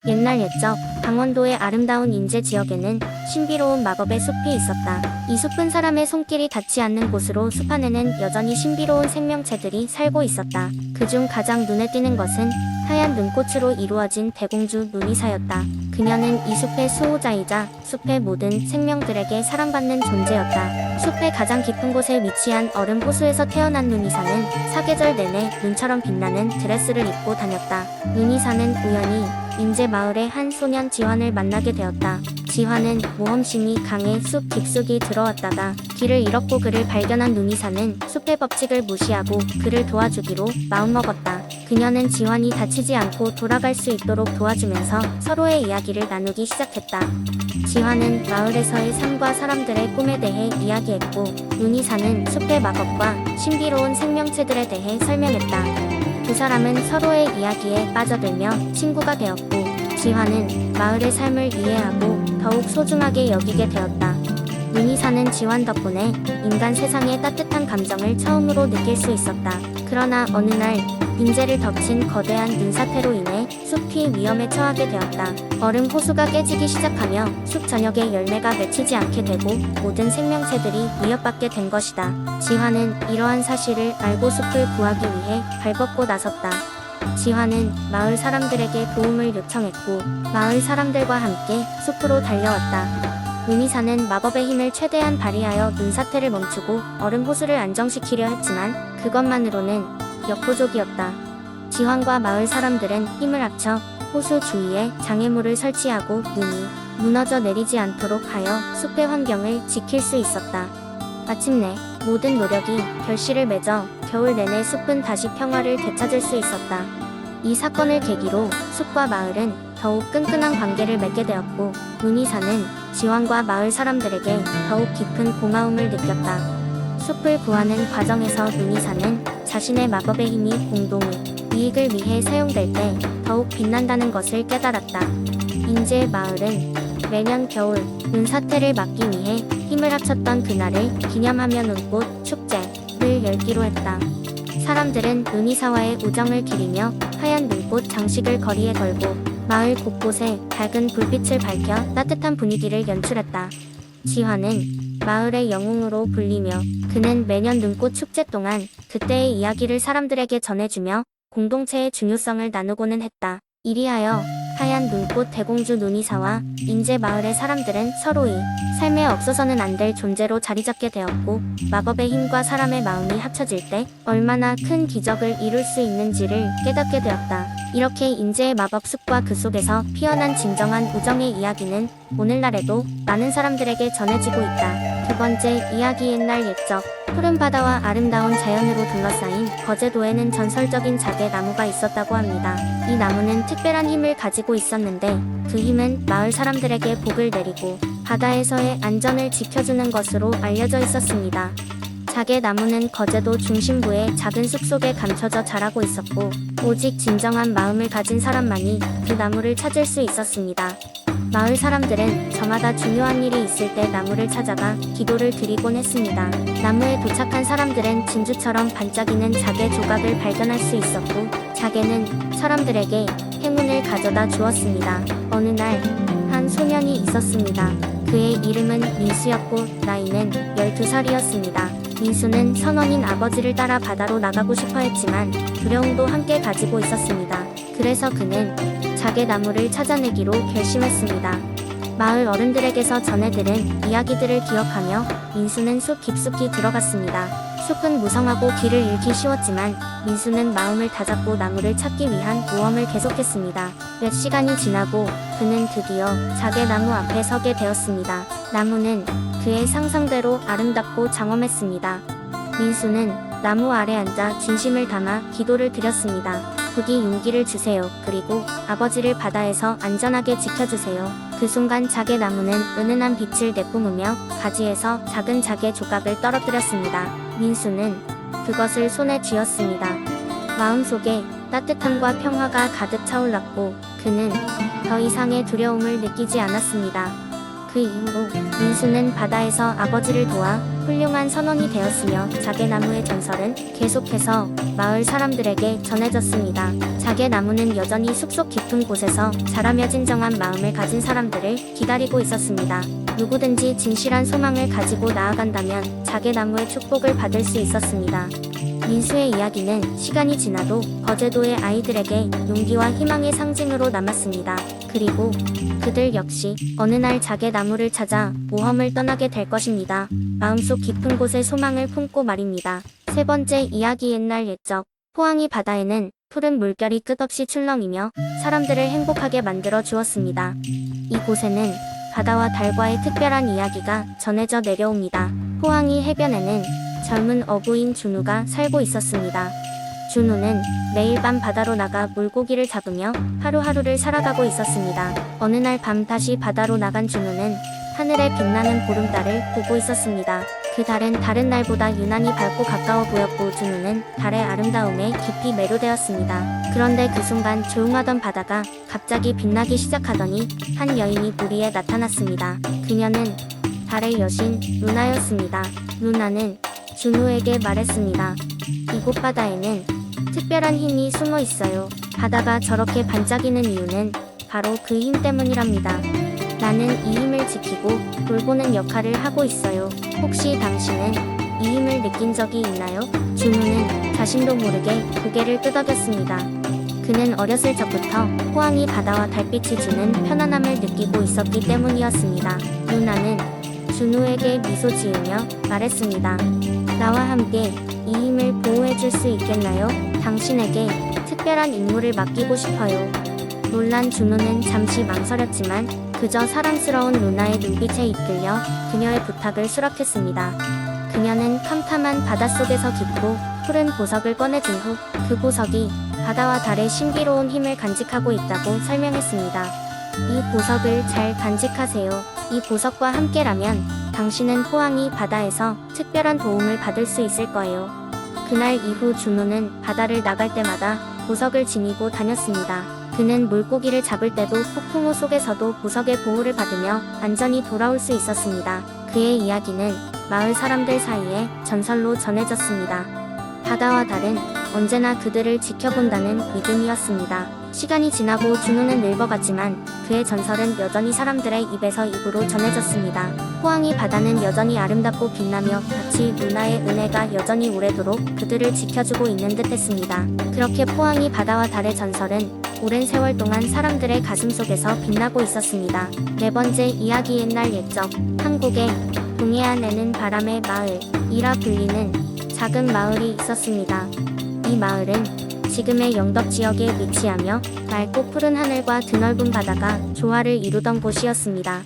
옛날 옛적 강원도의 아름다운 인제 지역에는 신비로운 마법의 숲이 있었다. 이 숲은 사람의 손길이 닿지 않는 곳으로 숲 안에는 여전히 신비로운 생명체들이 살고 있었다. 그중 가장 눈에 띄는 것은 하얀 눈꽃으로 이루어진 대공주 누니사였다. 그녀는 이 숲의 수호자이자 숲의 모든 생명들에게 사랑받는 존재였다. 숲의 가장 깊은 곳에 위치한 얼음 호수에서 태어난 누니사는 사계절 내내 눈처럼 빛나는 드레스를 입고 다녔다. 누니사는 우연히 인제 마을의 한 소년 지환을 만나게 되었다. 지환은 모험심이 강해 숲 깊숙이 들어왔다가 길을 잃었고 그를 발견한 누니사는 숲의 법칙을 무시하고 그를 도와주기로 마음먹었다. 그녀는 지환이 다치지 않고 돌아갈 수 있도록 도와주면서 서로의 이야기를 나누기 시작했다. 지환은 마을에서의 삶과 사람들의 꿈에 대해 이야기했고 누니사는 숲의 마법과 신비로운 생명체들에 대해 설명했다. 두 사람은 서로의 이야기에 빠져들며 친구가 되었고 지환은 마을의 삶을 이해하고 더욱 소중하게 여기게 되었다. 누니사는 지환 덕분에 인간 세상의 따뜻한 감정을 처음으로 느낄 수 있었다. 그러나 어느 날 인제를 덮친 거대한 눈사태로 인해 숲이 위험에 처하게 되었다. 얼음 호수가 깨지기 시작하며 숲 전역에 열매가 맺히지 않게 되고 모든 생명체들이 위협받게 된 것이다. 지환은 이러한 사실을 알고 숲을 구하기 위해 발벗고 나섰다. 지환은 마을 사람들에게 도움을 요청했고 마을 사람들과 함께 숲으로 달려왔다. 누니사는 마법의 힘을 최대한 발휘하여 눈사태를 멈추고 얼음 호수를 안정시키려 했지만 그것만으로는 역부족이었다. 지환과 마을 사람들은 힘을 합쳐 호수 주위에 장애물을 설치하고 눈이 무너져 내리지 않도록 하여 숲의 환경을 지킬 수 있었다. 마침내 모든 노력이 결실을 맺어 겨울 내내 숲은 다시 평화를 되찾을 수 있었다. 이 사건을 계기로 숲과 마을은 더욱 끈끈한 관계를 맺게 되었고 누니사는 지환과 마을 사람들에게 더욱 깊은 고마움을 느꼈다. 숲을 구하는 과정에서 누니사는 자신의 마법의 힘이 공동의 이익을 위해 사용될 때 더욱 빛난다는 것을 깨달았다. 인제 마을은 매년 겨울 눈사태를 막기 위해 힘을 합쳤던 그날을 기념하며 눈꽃 축제를 열기로 했다. 사람들은 누니사와의 우정을 기리며 하얀 눈꽃 장식을 거리에 걸고 마을 곳곳에 밝은 불빛을 밝혀 따뜻한 분위기를 연출했다. 지환은 마을의 영웅으로 불리며 그는 매년 눈꽃 축제 동안 그때의 이야기를 사람들에게 전해주며 공동체의 중요성을 나누고는 했다. 이리하여 하얀 눈꽃 대공주 누니사와 인제 마을의 사람들은 서로의 삶에 없어서는 안 될 존재로 자리잡게 되었고 마법의 힘과 사람의 마음이 합쳐질 때 얼마나 큰 기적을 이룰 수 있는지를 깨닫게 되었다. 이렇게 인제의 마법 숲과 그 속에서 피어난 진정한 우정의 이야기는 오늘날에도 많은 사람들에게 전해지고 있다. 두 번째 이야기 옛날 옛적 푸른 바다와 아름다운 자연으로 둘러싸인 거제도에는 전설적인 작의 나무가 있었다고 합니다. 이 나무는 특별한 힘을 가지고 있었는데 그 힘은 마을 사람들에게 복을 내리고 바다에서의 안전을 지켜주는 것으로 알려져 있었습니다. 작의 나무는 거제도 중심부의 작은 숲속에 감춰져 자라고 있었고 오직 진정한 마음을 가진 사람만이 그 나무를 찾을 수 있었습니다. 마을 사람들은 저마다 중요한 일이 있을 때 나무를 찾아가 기도를 드리곤 했습니다. 나무에 도착한 사람들은 진주처럼 반짝이는 작의 조각을 발견할 수 있었고 작에는 사람들에게 행운을 가져다 주었습니다. 어느 날 한 소년이 있었습니다. 그의 이름은 민수였고 나이는 12살이었습니다. 민수는 선원인 아버지를 따라 바다로 나가고 싶어 했지만 두려움도 함께 가지고 있었습니다. 그래서 그는 작의 나무를 찾아내기로 결심했습니다. 마을 어른들에게서 전해들은 이야기들을 기억하며 민수는 숲 깊숙이 들어갔습니다. 숲은 무성하고 길을 잃기 쉬웠지만 민수는 마음을 다잡고 나무를 찾기 위한 모험을 계속했습니다. 몇 시간이 지나고 그는 드디어 작의 나무 앞에 서게 되었습니다. 나무는 그의 상상대로 아름답고 장엄했습니다. 민수는 나무 아래 앉아 진심을 담아 기도를 드렸습니다. 부디 용기를 주세요. 그리고 아버지를 바다에서 안전하게 지켜주세요. 그 순간 작의 나무는 은은한 빛을 내뿜으며 가지에서 작은 작의 조각을 떨어뜨렸습니다. 민수는 그것을 손에 쥐었습니다. 마음속에 따뜻함과 평화가 가득 차올랐고 그는 더 이상의 두려움을 느끼지 않았습니다. 그 이후로 민수는 바다에서 아버지를 도와 훌륭한 선원이 되었으며 자개나무의 전설은 계속해서 마을 사람들에게 전해졌습니다. 자개나무는 여전히 숲속 깊은 곳에서 자라며 진정한 마음을 가진 사람들을 기다리고 있었습니다. 누구든지 진실한 소망을 가지고 나아간다면 자개나무의 축복을 받을 수 있었습니다. 민수의 이야기는 시간이 지나도 거제도의 아이들에게 용기와 희망의 상징으로 남았습니다. 그리고 그들 역시 어느 날 자개나무를 찾아 모험을 떠나게 될 것입니다. 마음속 깊은 곳에 소망을 품고 말입니다. 세 번째 이야기 옛날 옛적 포항이 바다에는 푸른 물결이 끝없이 출렁이며 사람들을 행복하게 만들어 주었습니다. 이곳에는 바다와 달과의 특별한 이야기가 전해져 내려옵니다. 포항이 해변에는 젊은 어부인 준우가 살고 있었습니다. 준우는 매일 밤 바다로 나가 물고기를 잡으며 하루하루를 살아가고 있었습니다. 어느 날 밤 다시 바다로 나간 준우는 하늘에 빛나는 보름달을 보고 있었습니다. 그 달은 다른 날보다 유난히 밝고 가까워 보였고 준우는 달의 아름다움에 깊이 매료되었습니다. 그런데 그 순간 조용하던 바다가 갑자기 빛나기 시작하더니 한 여인이 물 위에 나타났습니다. 그녀는 달의 여신 루나였습니다. 루나는 준우에게 말했습니다. 이곳 바다에는 특별한 힘이 숨어 있어요. 바다가 저렇게 반짝이는 이유는 바로 그 힘 때문이랍니다. 나는 이 힘을 지키고 돌보는 역할을 하고 있어요. 혹시 당신은 이 힘을 느낀 적이 있나요? 준우는 자신도 모르게 고개를 끄덕였습니다. 그는 어렸을 적부터 포항이 바다와 달빛이 주는 편안함을 느끼고 있었기 때문이었습니다. 루나는 준우에게 미소 지으며 말했습니다. 나와 함께 이 힘을 보호해줄 수 있겠나요? 당신에게 특별한 임무를 맡기고 싶어요. 놀란 준우는 잠시 망설였지만 그저 사랑스러운 루나의 눈빛에 이끌려 그녀의 부탁을 수락했습니다. 그녀는 캄캄한 바닷속에서 깊고 푸른 보석을 꺼내준 후 그 보석이 바다와 달의 신비로운 힘을 간직하고 있다고 설명했습니다. 이 보석을 잘 간직하세요. 이 보석과 함께라면 당신은 포항이 바다에서 특별한 도움을 받을 수 있을 거예요. 그날 이후 준우는 바다를 나갈 때마다 보석을 지니고 다녔습니다. 그는 물고기를 잡을 때도 폭풍우 속에서도 보석의 보호를 받으며 안전히 돌아올 수 있었습니다. 그의 이야기는 마을 사람들 사이에 전설로 전해졌습니다. 바다와 달은 언제나 그들을 지켜본다는 믿음이었습니다. 시간이 지나고 준우는 늙어갔지만 그의 전설은 여전히 사람들의 입에서 입으로 전해졌습니다. 포항이 바다는 여전히 아름답고 빛나며 마치 루나의 은혜가 여전히 오래도록 그들을 지켜주고 있는 듯 했습니다. 그렇게 포항이 바다와 달의 전설은 오랜 세월 동안 사람들의 가슴속에서 빛나고 있었습니다. 네 번째 이야기 옛날 옛적 한국의 동해안에는 바람의 마을이라 불리는 작은 마을이 있었습니다. 이 마을은 지금의 영덕 지역에 위치하며 맑고 푸른 하늘과 드넓은 바다가 조화를 이루던 곳이었습니다.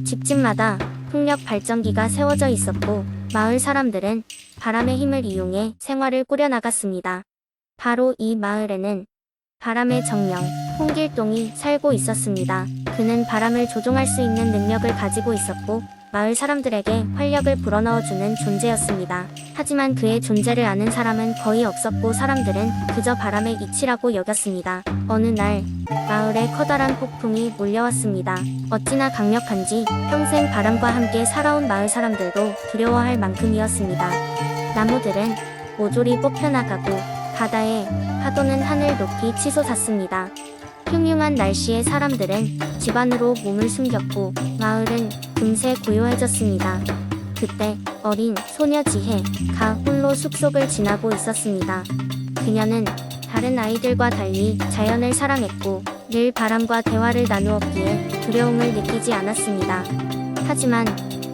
집집마다 풍력 발전기가 세워져 있었고 마을 사람들은 바람의 힘을 이용해 생활을 꾸려나갔습니다. 바로 이 마을에는 바람의 정령, 홍길동이 살고 있었습니다. 그는 바람을 조종할 수 있는 능력을 가지고 있었고 마을 사람들에게 활력을 불어넣어주는 존재였습니다. 하지만 그의 존재를 아는 사람은 거의 없었고 사람들은 그저 바람의 이치라고 여겼습니다. 어느 날 마을에 커다란 폭풍이 몰려왔습니다. 어찌나 강력한지 평생 바람과 함께 살아온 마을 사람들도 두려워할 만큼이었습니다. 나무들은 모조리 뽑혀나가고 바다의 파도는 하늘 높이 치솟았습니다. 흉흉한 날씨에 사람들은 집 안으로 몸을 숨겼고 마을은 금세 고요해졌습니다. 그때 어린 소녀 지혜가 홀로 숲속을 지나고 있었습니다. 그녀는 다른 아이들과 달리 자연을 사랑했고 늘 바람과 대화를 나누었기에 두려움을 느끼지 않았습니다. 하지만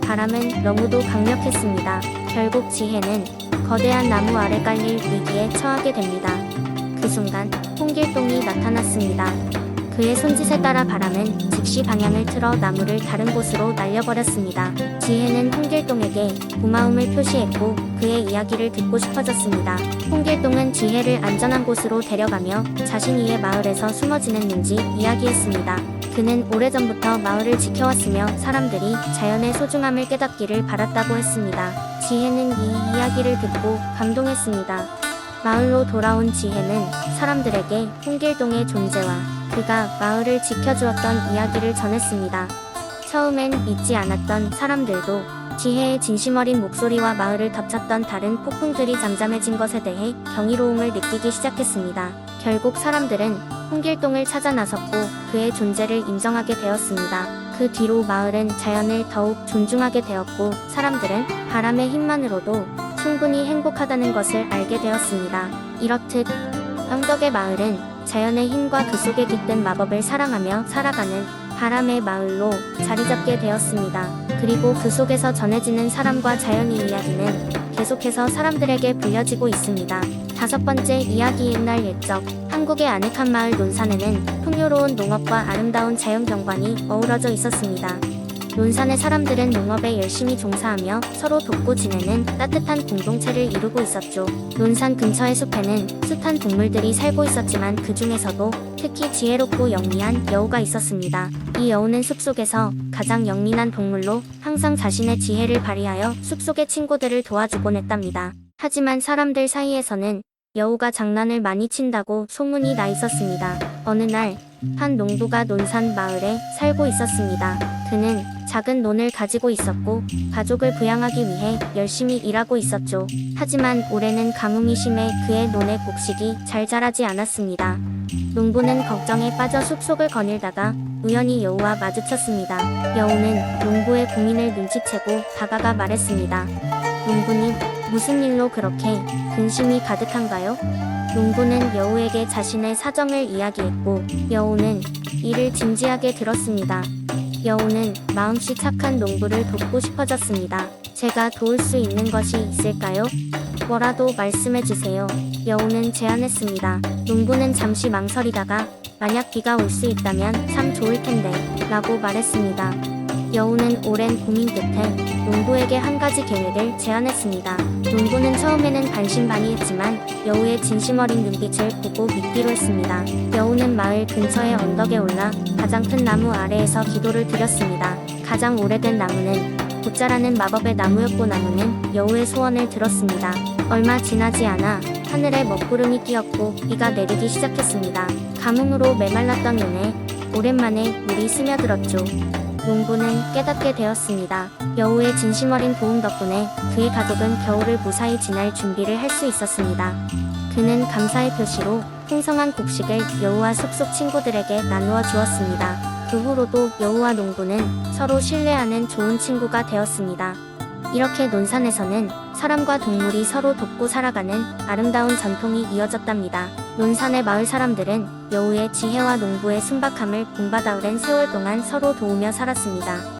바람은 너무도 강력했습니다. 결국 지혜는 거대한 나무 아래 깔릴 위기에 처하게 됩니다. 그 순간 홍길동이 나타났습니다. 그의 손짓에 따라 바람은 즉시 방향을 틀어 나무를 다른 곳으로 날려버렸습니다. 지혜는 홍길동에게 고마움을 표시했고 그의 이야기를 듣고 싶어졌습니다. 홍길동은 지혜를 안전한 곳으로 데려가며 자신이 왜 마을에서 숨어 지냈는지 이야기했습니다. 그는 오래전부터 마을을 지켜왔으며 사람들이 자연의 소중함을 깨닫기를 바랐다고 했습니다. 지혜는 이 이야기를 듣고 감동했습니다. 마을로 돌아온 지혜는 사람들에게 홍길동의 존재와 그가 마을을 지켜주었던 이야기를 전했습니다. 처음엔 믿지 않았던 사람들도 지혜의 진심 어린 목소리와 마을을 덮쳤던 다른 폭풍들이 잠잠해진 것에 대해 경이로움을 느끼기 시작했습니다. 결국 사람들은 홍길동을 찾아 나섰고 그의 존재를 인정하게 되었습니다. 그 뒤로 마을은 자연을 더욱 존중하게 되었고 사람들은 바람의 힘만으로도 충분히 행복하다는 것을 알게 되었습니다. 이렇듯 영덕의 마을은 자연의 힘과 그 속에 깃든 마법을 사랑하며 살아가는 바람의 마을로 자리잡게 되었습니다. 그리고 그 속에서 전해지는 사람과 자연의 이야기는 계속해서 사람들에게 불려지고 있습니다. 5번째 이야기. 옛날 옛적 한국의 아늑한 마을 논산에는 풍요로운 농업과 아름다운 자연경관이 어우러져 있었습니다. 논산의 사람들은 농업에 열심히 종사하며 서로 돕고 지내는 따뜻한 공동체를 이루고 있었죠. 논산 근처의 숲에는 숱한 동물들이 살고 있었지만 그 중에서도 특히 지혜롭고 영리한 여우가 있었습니다. 이 여우는 숲속에서 가장 영린한 동물로 항상 자신의 지혜를 발휘하여 숲속의 친구들을 도와주곤 했답니다. 하지만 사람들 사이에서는 여우가 장난을 많이 친다고 소문이 나 있었습니다. 어느 날 한 농부가 논산 마을에 살고 있었습니다. 그는 작은 논을 가지고 있었고 가족을 부양하기 위해 열심히 일하고 있었죠. 하지만 올해는 가뭄이 심해 그의 논의 곡식이 잘 자라지 않았습니다. 농부는 걱정에 빠져 숲속을 거닐다가 우연히 여우와 마주쳤습니다. 여우는 농부의 고민을 눈치채고 다가가 말했습니다. 농부님, 무슨 일로 그렇게 근심이 가득한가요? 농부는 여우에게 자신의 사정을 이야기했고 여우는 이를 진지하게 들었습니다. 여우는 마음씨 착한 농부를 돕고 싶어졌습니다. 제가 도울 수 있는 것이 있을까요? 뭐라도 말씀해주세요. 여우는 제안했습니다. 농부는 잠시 망설이다가 만약 비가 올 수 있다면 참 좋을 텐데 라고 말했습니다. 여우는 오랜 고민 끝에 농부에게 한 가지 계획을 제안했습니다. 농부는 처음에는 반신반의했지만 여우의 진심 어린 눈빛을 보고 믿기로 했습니다. 여우는 마을 근처의 언덕에 올라 가장 큰 나무 아래에서 기도를 드렸습니다. 가장 오래된 나무는 곧 자라는 마법의 나무였고 나무는 여우의 소원을 들었습니다. 얼마 지나지 않아 하늘에 먹구름이 끼었고 비가 내리기 시작했습니다. 가뭄으로 메말랐던 논에 오랜만에 물이 스며들었죠. 농부는 깨닫게 되었습니다. 여우의 진심 어린 도움 덕분에 그의 가족은 겨울을 무사히 지날 준비를 할 수 있었습니다. 그는 감사의 표시로 풍성한 곡식을 여우와 숲속 친구들에게 나누어 주었습니다. 그 후로도 여우와 농부는 서로 신뢰하는 좋은 친구가 되었습니다. 이렇게 논산에서는 사람과 동물이 서로 돕고 살아가는 아름다운 전통이 이어졌답니다. 논산의 마을 사람들은 여우의 지혜와 농부의 순박함을 본받아 오랜 세월 동안 서로 도우며 살았습니다.